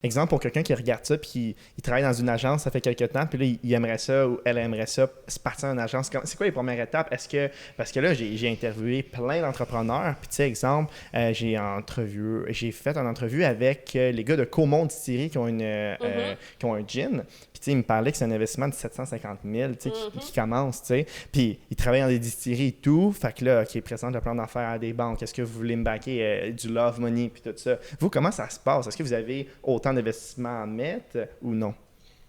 Exemple, pour quelqu'un qui regarde ça, puis il travaille dans une agence, ça fait quelques temps, puis là, il aimerait ça ou elle aimerait ça, se partir en agence. C'est quoi les premières étapes? Parce que là, j'ai interviewé plein d'entrepreneurs, puis tu sais, exemple, j'ai fait une entrevue avec les gars de Caumont Distillery qui ont qui ont un gin. Puis tu sais, ils me parlaient que c'est un investissement de 750 000, tu sais, qui commence, tu sais. Puis ils travaillent dans des distilleries et tout, fait que là, ils présentent le plan d'affaires à des banques. Est-ce que vous voulez me backer du love money, puis tout ça? Vous, comment ça se passe? Est-ce que vous avez autant d'investissements à mettre ou non?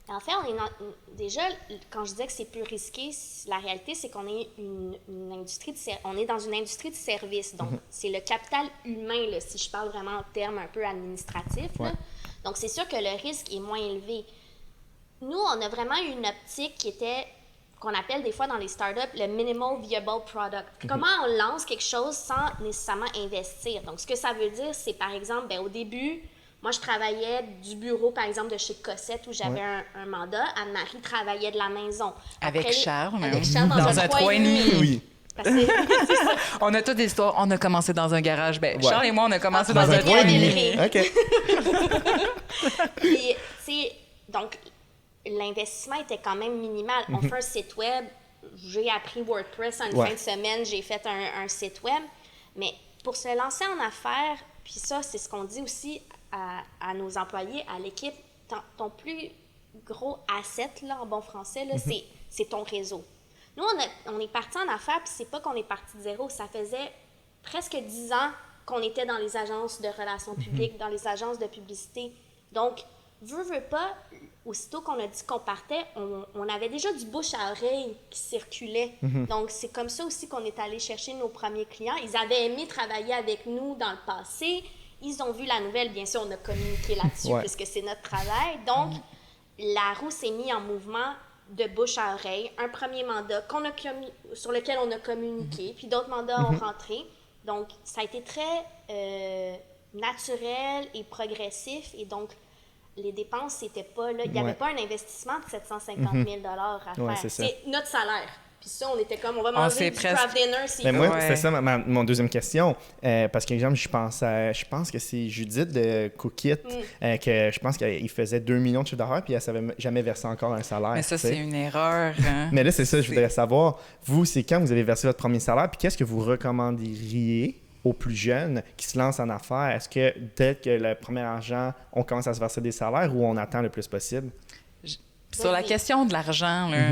En fait, déjà, quand je disais que c'est plus risqué, la réalité, c'est qu'on est on est dans une industrie de service. Donc, c'est le capital humain, là, si je parle vraiment en termes un peu administratifs. Ouais. Là. Donc, c'est sûr que le risque est moins élevé. Nous, on a vraiment une optique qui était, qu'on appelle des fois dans les startups, le minimal viable product. Comment on lance quelque chose sans nécessairement investir? Donc, ce que ça veut dire, c'est par exemple, au début, moi, je travaillais du bureau, par exemple, de chez Cossette, où j'avais un mandat. Anne-Marie travaillait de la maison. Avec Charles. Avec Charles dans un 3,5. Oui. Parce que, c'est ça. On a toutes des histoires. On a commencé dans un garage. Charles et moi, on a commencé Dans dans un un 3,5. OK. Puis, tu sais, donc, l'investissement était quand même minimal. On fait un site web. J'ai appris WordPress en une fin de semaine. J'ai fait un site web. Mais pour se lancer en affaires, puis ça, c'est ce qu'on dit aussi à nos employés, à l'équipe, ton plus gros asset, là, en bon français, là, c'est ton réseau. Nous, on est partis en affaires, puis c'est pas qu'on est parti de zéro. Ça faisait presque 10 ans qu'on était dans les agences de relations publiques, dans les agences de publicité. Donc, veux pas, aussitôt qu'on a dit qu'on partait, on avait déjà du bouche à oreille qui circulait. Donc, c'est comme ça aussi qu'on est allé chercher nos premiers clients. Ils avaient aimé travailler avec nous dans le passé. Ils ont vu la nouvelle, bien sûr, on a communiqué là-dessus puisque c'est notre travail. Donc, la roue s'est mise en mouvement de bouche à oreille. Un premier mandat sur lequel on a communiqué, puis d'autres mandats ont rentré. Donc, ça a été très naturel et progressif. Et donc, les dépenses, c'était pas là. Il n'y avait pas un investissement de 750 000 à faire. C'est notre salaire. Puis ça, on était comme, on va manger du craft dinner. Mais moi, c'est ça mon deuxième question. Parce qu'exemple, je pense que c'est Judith de Cookit, que je pense qu'il faisait 2 millions de chiffre d'affaires, puis elle ne savait jamais verser encore un salaire. Mais ça, c'est une erreur. Hein? Mais là, c'est ça, je voudrais savoir, vous, c'est quand vous avez versé votre premier salaire, puis qu'est-ce que vous recommanderiez aux plus jeunes qui se lancent en affaires? Est-ce que dès que le premier argent, on commence à se verser des salaires ou on attend le plus possible? Sur la question de l'argent, là,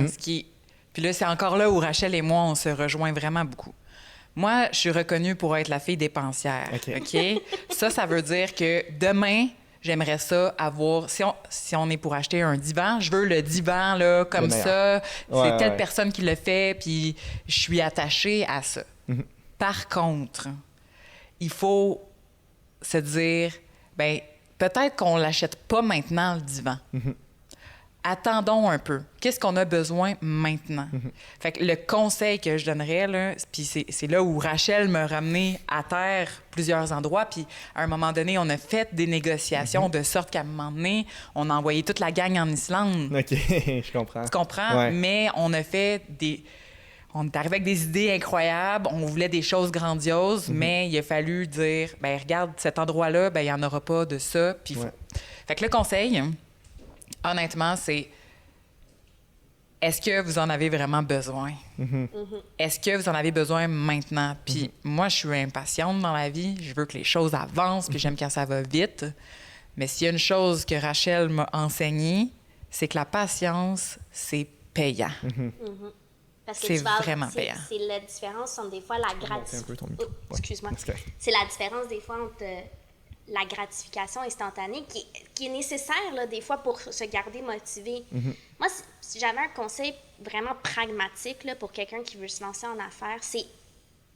puis là, c'est encore là où Rachel et moi, on se rejoint vraiment beaucoup. Moi, je suis reconnue pour être la fille dépensière. OK? Ça veut dire que demain, j'aimerais ça avoir... Si on est pour acheter un divan, je veux le divan, là, comme ça. C'est telle personne qui le fait, puis je suis attachée à ça. Par contre, il faut se dire, peut-être qu'on l'achète pas maintenant, le divan. Attendons un peu. Qu'est-ce qu'on a besoin maintenant? Fait que le conseil que je donnerais, là, puis c'est là où Rachel m'a ramené à terre plusieurs endroits, puis à un moment donné, on a fait des négociations de sorte qu'à un moment donné, on a envoyé toute la gang en Islande. OK, je comprends. Tu comprends? Ouais. Mais on a fait On est arrivé avec des idées incroyables, on voulait des choses grandioses, mais il a fallu dire, regarde, cet endroit-là, il n'y en aura pas de ça, puis Fait que le conseil... Honnêtement, c'est est-ce que vous en avez vraiment besoin? Est-ce que vous en avez besoin maintenant? Puis moi, je suis impatiente dans la vie. Je veux que les choses avancent, puis j'aime quand ça va vite. Mais s'il y a une chose que Rachel m'a enseignée, c'est que la patience, c'est payant. Parce que c'est vraiment payant. C'est la différence entre des fois la gratification. Excuse-moi. C'est la différence des fois entre la gratification instantanée qui est nécessaire là, des fois pour se garder motivé. Moi, si j'avais un conseil vraiment pragmatique là, pour quelqu'un qui veut se lancer en affaires, c'est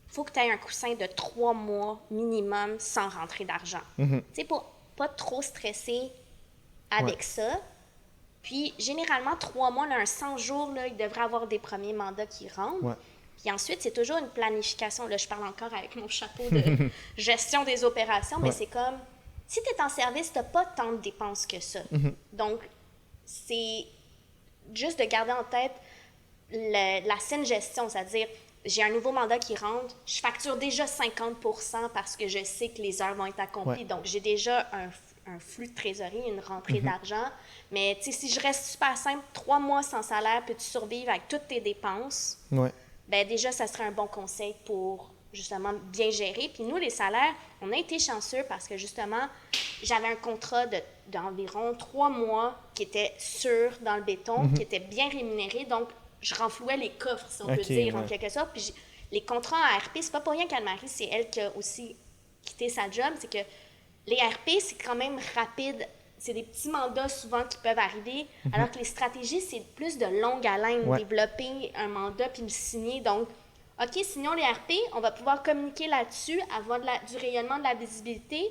faut que tu aies un coussin de 3 mois minimum sans rentrer d'argent. Tu sais, pour pas trop stresser avec ça. Puis, généralement, 3 mois, là, un 100 jours, là, il devrait avoir des premiers mandats qui rentrent. Puis ensuite, c'est toujours une planification. Là, je parle encore avec mon chapeau de gestion des opérations, mais c'est comme, si tu es en service, tu n'as pas tant de dépenses que ça. Donc, c'est juste de garder en tête la saine gestion, c'est-à-dire, j'ai un nouveau mandat qui rentre, je facture déjà 50% parce que je sais que les heures vont être accomplies. Donc, j'ai déjà un flux de trésorerie, une rentrée d'argent. Mais si je reste super simple, 3 mois sans salaire, peux-tu survivre avec toutes tes dépenses? Ouais. Ben déjà, ça serait un bon conseil pour justement bien gérer. Puis nous, les salaires, on a été chanceux parce que justement, j'avais un contrat d'environ 3 mois qui était sûr dans le béton, qui était bien rémunéré. Donc, je renflouais les coffres, si on peut dire, en quelque sorte. Puis les contrats en ARP, c'est pas pour rien qu'Anne-Marie, c'est elle qui a aussi quitté sa job. C'est que les ARP, c'est quand même rapide. C'est des petits mandats souvent qui peuvent arriver, alors que les stratégies, c'est plus de longue haleine, développer un mandat puis le signer. Donc, OK, signons les RP, on va pouvoir communiquer là-dessus, avoir du rayonnement, de la visibilité,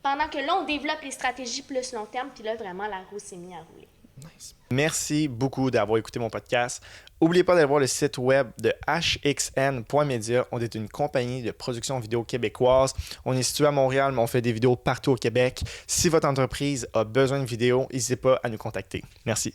pendant que là, on développe les stratégies plus long terme, puis là, vraiment, la roue s'est mise à rouler. Nice. Merci beaucoup d'avoir écouté mon podcast. N'oubliez pas d'aller voir le site web de hxn.media. On est une compagnie de production vidéo québécoise. On est situé à Montréal, mais on fait des vidéos partout au Québec. Si votre entreprise a besoin de vidéos, n'hésitez pas à nous contacter. Merci.